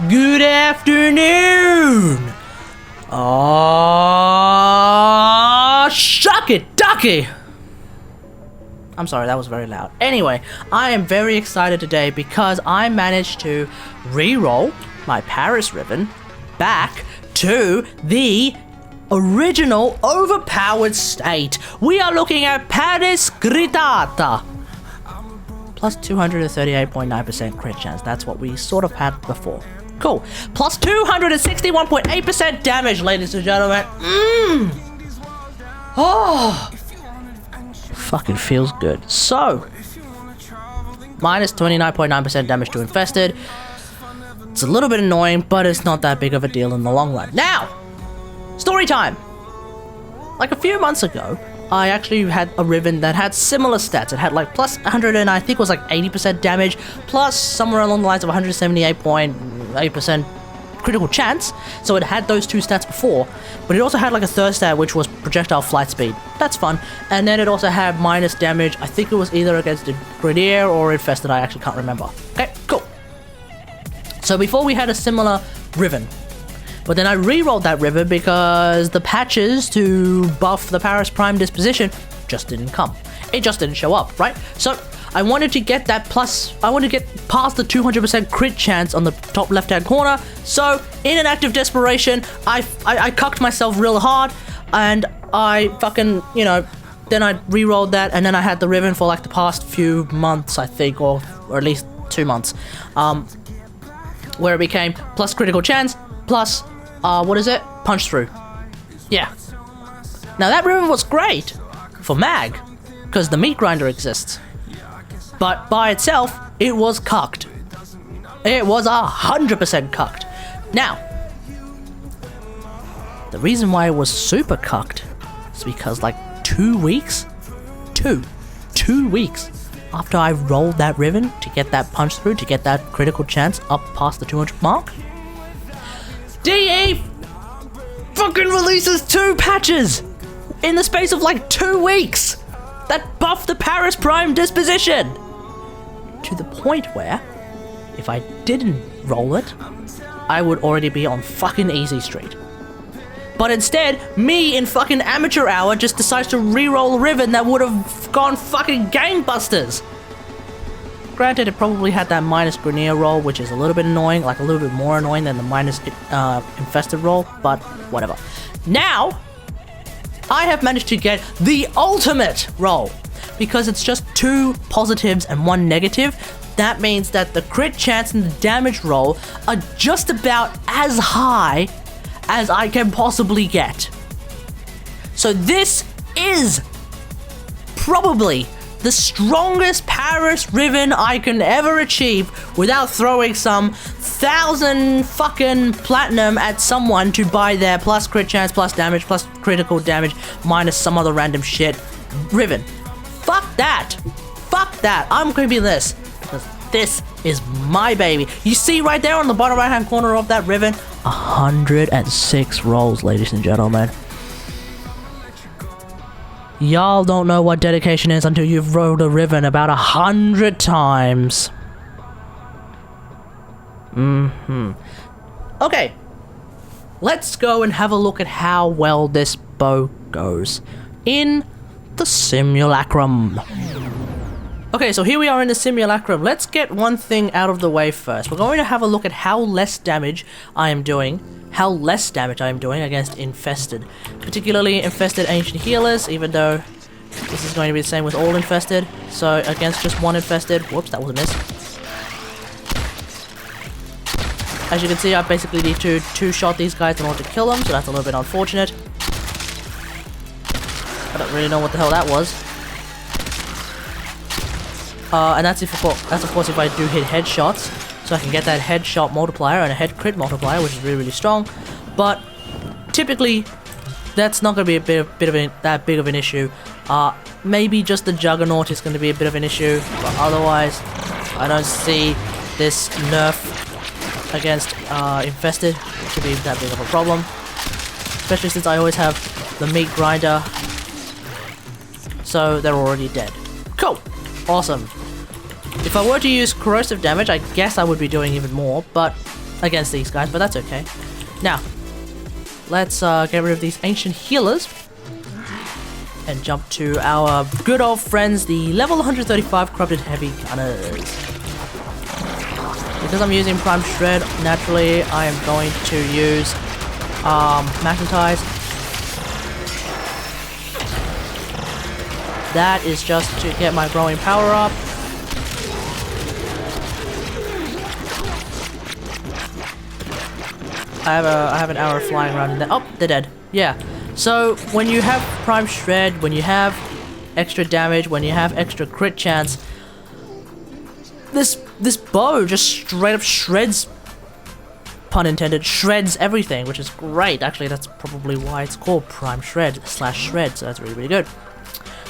Good afternoon! Shuck it, ducky! I'm sorry, that was very loud. Anyway, I am very excited today because I managed to re-roll my Paris Riven back to the original overpowered state. We are looking at Paris Gritata. Plus 238.9% crit chance. That's what we sort of had before. Cool. Plus 261.8% damage, ladies and gentlemen. Oh, fucking feels good. So, minus 29.9% damage to infested. It's a little bit annoying, but it's not that big of a deal in the long run. Now, story time. Like a few months ago, I actually had a Riven that had similar stats. It had like plus 100 and I think it was like 80% damage, plus somewhere along the lines of 178.8% critical chance. So it had those two stats before, but it also had like a third stat which was projectile flight speed. That's fun. And then it also had minus damage. I think it was either against the Grenadier or Infested. I actually can't remember. Okay, cool. So before we had a similar Riven. But then I re-rolled that Riven because the patches to buff the Paris Prime disposition just didn't come. It just didn't show up, right? So I wanted to get that plus, I wanted to get past the 200% crit chance on the top left-hand corner. So in an act of desperation, I cucked myself real hard and I fucking, you know, then I re-rolled that and then I had the Riven for like the past few months, I think, or at least 2 months, where it became plus critical chance, plus what is it? Punch through. Yeah. Now that Riven was great for mag, because the meat grinder exists. But by itself, it was cucked. It was 100% cucked. Now, the reason why it was super cucked is because like 2 weeks, two weeks after I rolled that Riven to get that punch through, to get that critical chance up past the 200 mark, DE fucking releases 2 patches in the space of like 2 weeks that buff the Paris Prime disposition to the point where if I didn't roll it, I would already be on fucking easy street. But instead, me in fucking amateur hour just decides to re-roll a Riven that would have gone fucking gangbusters. Granted, it probably had that minus Grenier roll, which is a little bit annoying, like a little bit more annoying than the minus Infested roll, but whatever. Now, I have managed to get the ultimate roll, because it's just 2 positives and 1 negative. That means that the crit chance and the damage roll are just about as high as I can possibly get. So this is probably the strongest Paris Riven I can ever achieve without throwing some 1,000 fucking platinum at someone to buy their plus crit chance, plus damage, plus critical damage, minus some other random shit Riven. Fuck that. Fuck that. I'm gonna be this, because this is my baby. You see right there on the bottom right hand corner of that Riven, 106 rolls, ladies and gentlemen. Y'all don't know what dedication is until you've rolled a Riven about 100 times. Okay, let's go and have a look at how well this bow goes in the simulacrum. Okay, so here we are in the simulacrum. Let's get one thing out of the way first. We're going to have a look at how less damage I am doing against Infested. Particularly Infested Ancient Healers, even though this is going to be the same with all Infested. So against just one Infested, whoops, that was a miss. As you can see, I basically need to two-shot these guys in order to kill them, so that's a little bit unfortunate. I don't really know what the hell that was. And that's of course if I do hit headshots, so I can get that headshot multiplier and a head crit multiplier, which is really, really strong. But typically, that's not going to be that big of an issue. Maybe just the Juggernaut is going to be a bit of an issue, but otherwise, I don't see this nerf against Infested to be that big of a problem. Especially since I always have the meat grinder, so they're already dead. Cool. Awesome. If I were to use corrosive damage, I guess I would be doing even more, but against these guys, but that's okay. Now, let's get rid of these ancient healers and jump to our good old friends, the level 135 corrupted heavy gunners. Because I'm using Prime Shred, naturally I am going to use Magnetize. That is just to get my growing power up. I have an arrow flying around in there. Oh, they're dead. Yeah. So when you have Prime Shred, when you have extra damage, when you have extra crit chance, this bow just straight up shreds, pun intended, shreds everything, which is great. Actually, that's probably why it's called Prime Shred / Shred, so that's really, really good.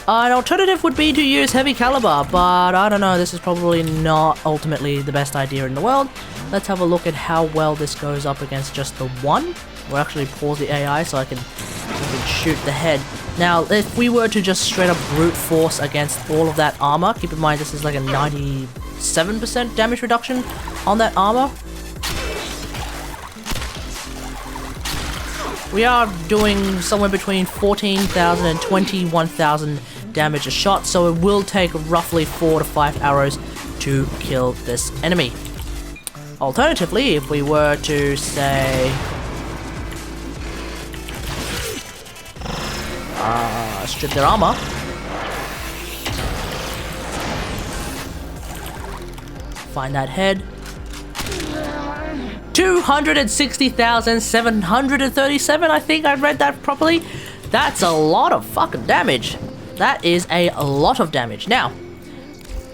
An alternative would be to use Heavy Caliber, but I don't know, this is probably not ultimately the best idea in the world. Let's have a look at how well this goes up against just the one. We'll actually pause the AI so I can shoot the head. Now, if we were to just straight up brute force against all of that armor, keep in mind this is like a 97% damage reduction on that armor. We are doing somewhere between 14,000 and 21,000 damage a shot, so it will take roughly 4 to 5 arrows to kill this enemy. Alternatively, if we were to say strip their armor, find that head, 260,737, I think I read that properly. That's a lot of fucking damage. That is a lot of damage. Now,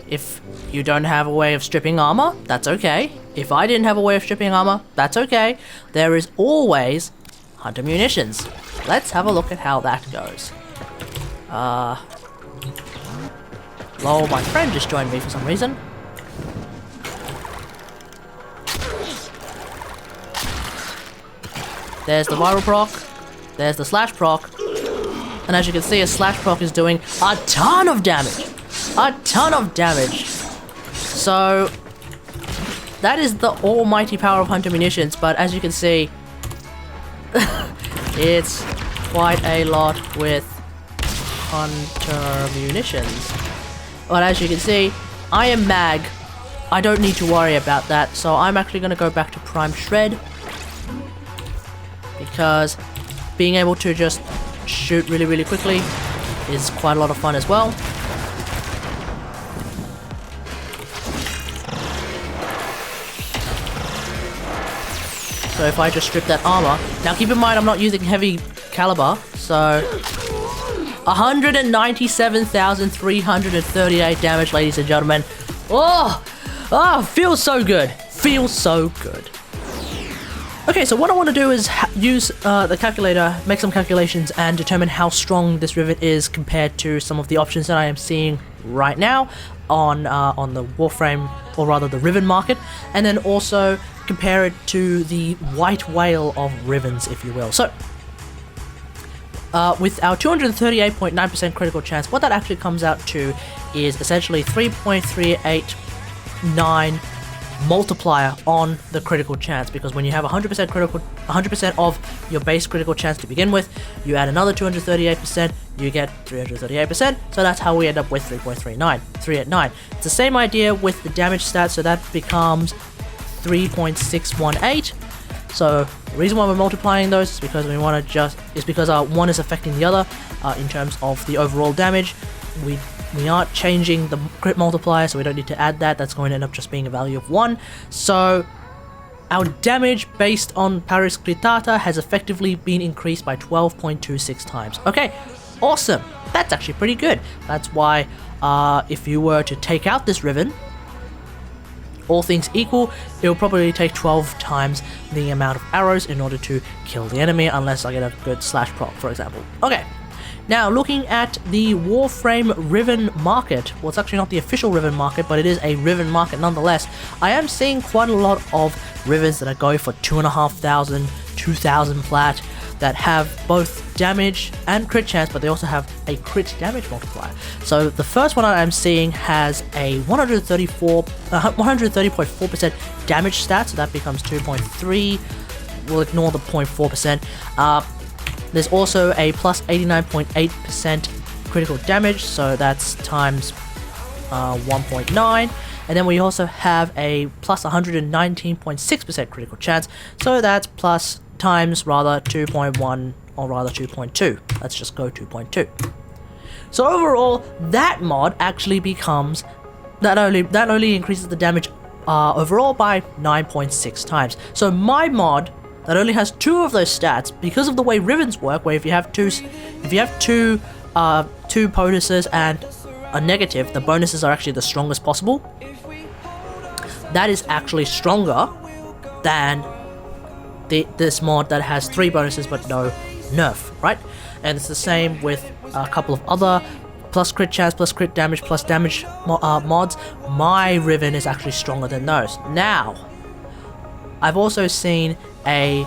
if you don't have a way of stripping armor, that's okay. If I didn't have a way of stripping armor, that's okay. There is always Hunter Munitions. Let's have a look at how that goes. Lol, my friend just joined me for some reason. There's the viral proc, there's the slash proc, and as you can see, a slash proc is doing a ton of damage. A ton of damage. So, that is the almighty power of Hunter Munitions, but as you can see, it's quite a lot with Hunter Munitions. But as you can see, I am mag. I don't need to worry about that, so I'm actually going to go back to Prime Shred, because being able to just shoot really, really quickly is quite a lot of fun as well. So if I just strip that armor, now keep in mind I'm not using Heavy Caliber, so 197,338 damage, ladies and gentlemen. Oh, feels so good. Feels so good. Okay, so what I want to do is use the calculator, make some calculations, and determine how strong this Riven is compared to some of the options that I am seeing right now on the WarFrame, or rather the Riven market, and then also compare it to the white whale of Rivens, if you will. So, with our 238.9% critical chance, what that actually comes out to is essentially 3.389 multiplier on the critical chance, because when you have 100% of your base critical chance to begin with, you add another 238%, you get 338%, so that's how we end up with 3.389. It's the same idea with the damage stat, so that becomes 3.618. So the reason why we're multiplying those is because we want to because one is affecting the other in terms of the overall damage. We aren't changing the crit multiplier, so we don't need to add that. That's going to end up just being a value of 1. So our damage based on Paris Critata has effectively been increased by 12.26 times. Okay, awesome. That's actually pretty good. That's why if you were to take out this Riven, all things equal, it will probably take 12 times the amount of arrows in order to kill the enemy, unless I get a good slash proc, for example. Okay. Now, looking at the WarFrame Riven market, well, it's actually not the official Riven market, but it is a Riven market nonetheless. I am seeing quite a lot of Rivens that are going for 2,500, 2,000 plat. that have both damage and crit chance, but they also have a crit damage multiplier. So the first one I'm seeing has a 130.4% damage stat, so that becomes 2.3. We'll ignore the 0.4%. There's also a plus 89.8% critical damage, so that's times 1.9. And then we also have a plus 119.6% critical chance, so that's plus times rather 2.1 or rather 2.2. Let's just go 2.2. So overall, that mod actually becomes that only increases the damage overall by 9.6 times. So my mod that only has two of those stats, because of the way Rivens work, where if you have two bonuses and a negative, the bonuses are actually the strongest possible. That is actually stronger than this mod that has 3 bonuses but no nerf, right? And it's the same with a couple of other plus crit chance, plus crit damage, plus damage mods. My Riven is actually stronger than those. Now, I've also seen a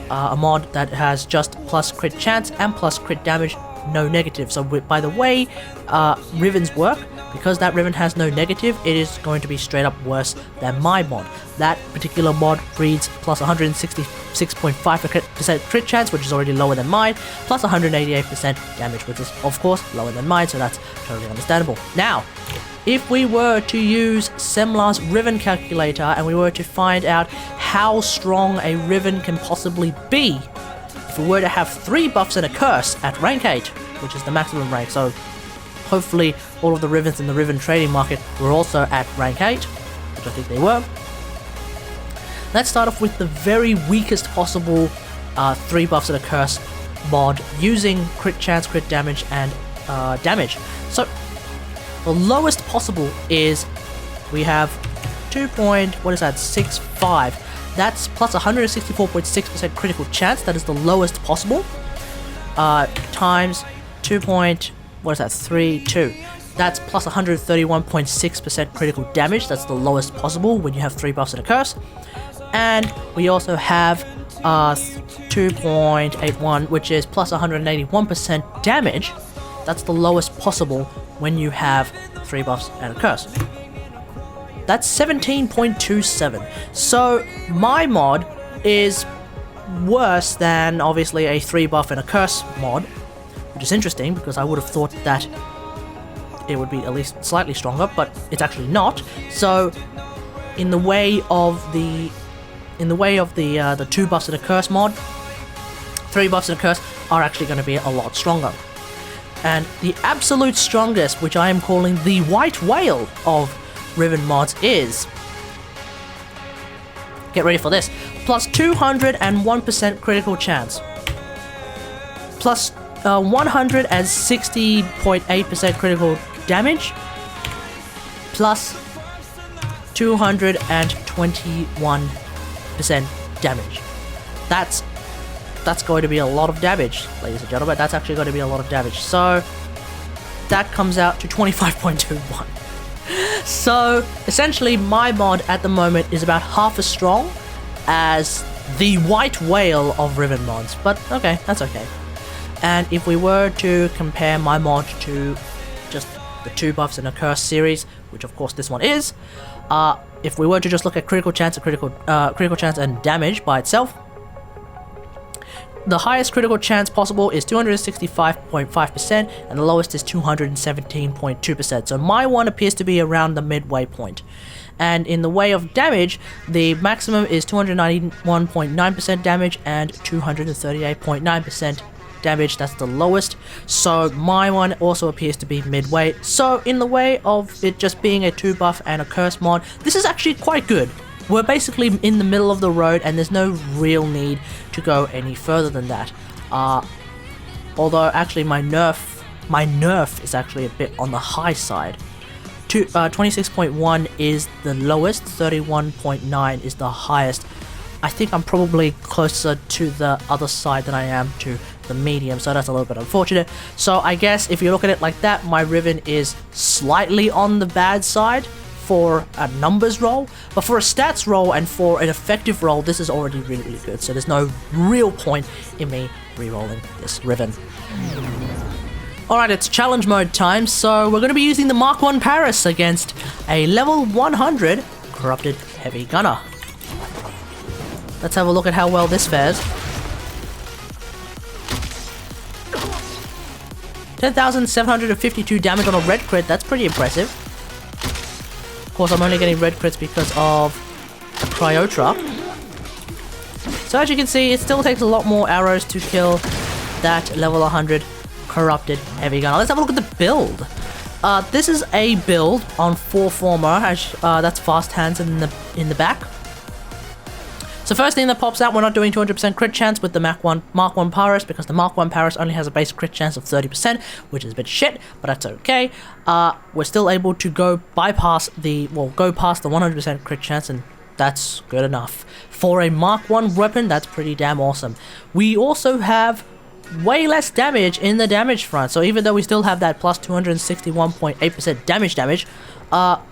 mod that has just plus crit chance and plus crit damage, no negative. So by the way Rivens work, because that Riven has no negative, it is going to be straight up worse than my mod. That particular mod breeds plus 166.5% crit chance, which is already lower than mine, plus 188% damage, which is of course lower than mine, so that's totally understandable. Now, if we were to use Semlar's Riven calculator and we were to find out how strong a Riven can possibly be, if we were to have 3 buffs and a curse at rank 8, which is the maximum rank, so hopefully all of the Rivens in the Riven trading market were also at rank 8, which I think they were. Let's start off with the very weakest possible 3 buffs and a curse mod using crit chance, crit damage, and damage. So the lowest possible is we have 2.65. That's plus 164.6% critical chance. That is the lowest possible. Times 2.32. That's plus 131.6% critical damage. That's the lowest possible when you have 3 buffs and a curse. And we also have 2.81, which is plus 181% damage. That's the lowest possible when you have 3 buffs and a curse. That's 17.27. So my mod is worse than obviously a 3 buff and a curse mod, which is interesting because I would have thought that it would be at least slightly stronger, but it's actually not. So in the way of the 2 buffs and a curse mod, 3 buffs and a curse are actually going to be a lot stronger. And the absolute strongest, which I am calling the white whale of Riven mods, is, get ready for this, plus 201% critical chance, plus 160.8% critical damage, plus 221% damage. That's going to be a lot of damage, ladies and gentlemen. That's actually going to be a lot of damage. So that comes out to 25.21. So essentially my mod at the moment is about half as strong as the white whale of Riven mods, but okay, that's okay. And if we were to compare my mod to just the 2 buffs and a curse series, which of course this one is, if we were to just look at critical chance and damage by itself, the highest critical chance possible is 265.5% and the lowest is 217.2%. So my one appears to be around the midway point. And in the way of damage, the maximum is 291.9% damage and 238.9% damage. That's the lowest. So my one also appears to be midway. So in the way of it just being a 2 buff and a curse mod, this is actually quite good. We're basically in the middle of the road and there's no real need to go any further than that. Although actually my nerf is actually a bit on the high side. 26.1 is the lowest, 31.9 is the highest. I think I'm probably closer to the other side than I am to the medium, so that's a little bit unfortunate. So I guess if you look at it like that, my Riven is slightly on the bad side for a numbers roll, but for a stats roll and for an effective roll, this is already really, really good. So there's no real point in me re-rolling this Riven. Alright, it's challenge mode time, so we're going to be using the Mark 1 Paris against a level 100 Corrupted Heavy Gunner. Let's have a look at how well this fares. 10,752 damage on a red crit, that's pretty impressive. Of course, I'm only getting red crits because of Cryotra. So as you can see, it still takes a lot more arrows to kill that level 100 Corrupted Heavy Gunner. Let's have a look at the build. This is a build on 4 former, that's fast hands in the back. So first thing that pops out, we're not doing 200% crit chance with the Mark 1 Paris because the Mark 1 Paris only has a base crit chance of 30%, which is a bit shit, but that's okay. We're still able to go past the 100% crit chance, and that's good enough. For a Mark 1 weapon, that's pretty damn awesome. We also have way less damage in the damage front, so even though we still have that plus 261.8% damage,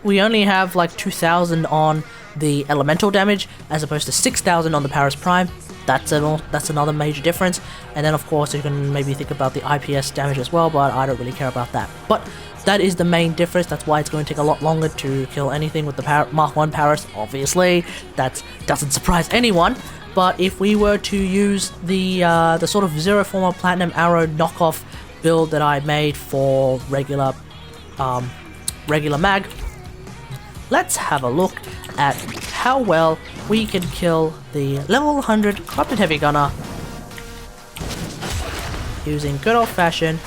we only have like 2,000 on the elemental damage as opposed to 6,000 on the Paris Prime. That's another major difference. And then of course you can maybe think about the IPS damage as well, but I don't really care about that. But that is the main difference. That's why it's going to take a lot longer to kill anything with the Mark 1 Paris, obviously. That doesn't surprise anyone. But if we were to use the sort of Zero Former Platinum Arrow knockoff build that I made for regular mag, let's have a look at how well we can kill the level 100 Corrupted Heavy Gunner using good old-fashioned...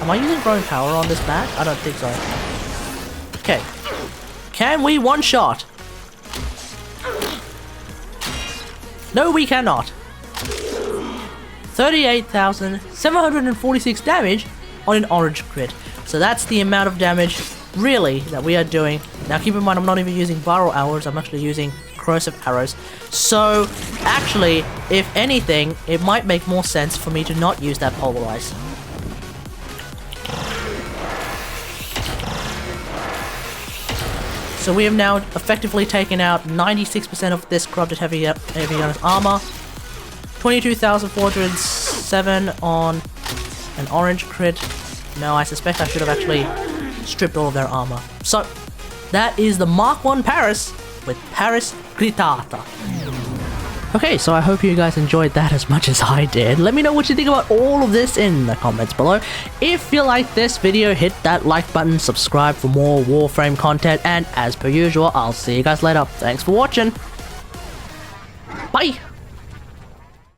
Am I using Growing Power on this mag? I don't think so. Okay. Can we one-shot? No, we cannot. 38,746 damage on an orange crit. So that's the amount of damage, really, that we are doing. Now keep in mind, I'm not even using viral arrows, I'm actually using corrosive arrows. So, actually, if anything, it might make more sense for me to not use that polarize. So we have now effectively taken out 96% of this Corrupted Heavy Gunner's armor. 22,407 on an orange crit. Now I suspect I should have actually stripped all of their armor. So that is the Mark 1 Paris with Paris Gritata. Okay, so I hope you guys enjoyed that as much as I did. Let me know what you think about all of this in the comments below. If you like this video, hit that like button, subscribe for more Warframe content, and as per usual, I'll see you guys later. Thanks for watching. Bye!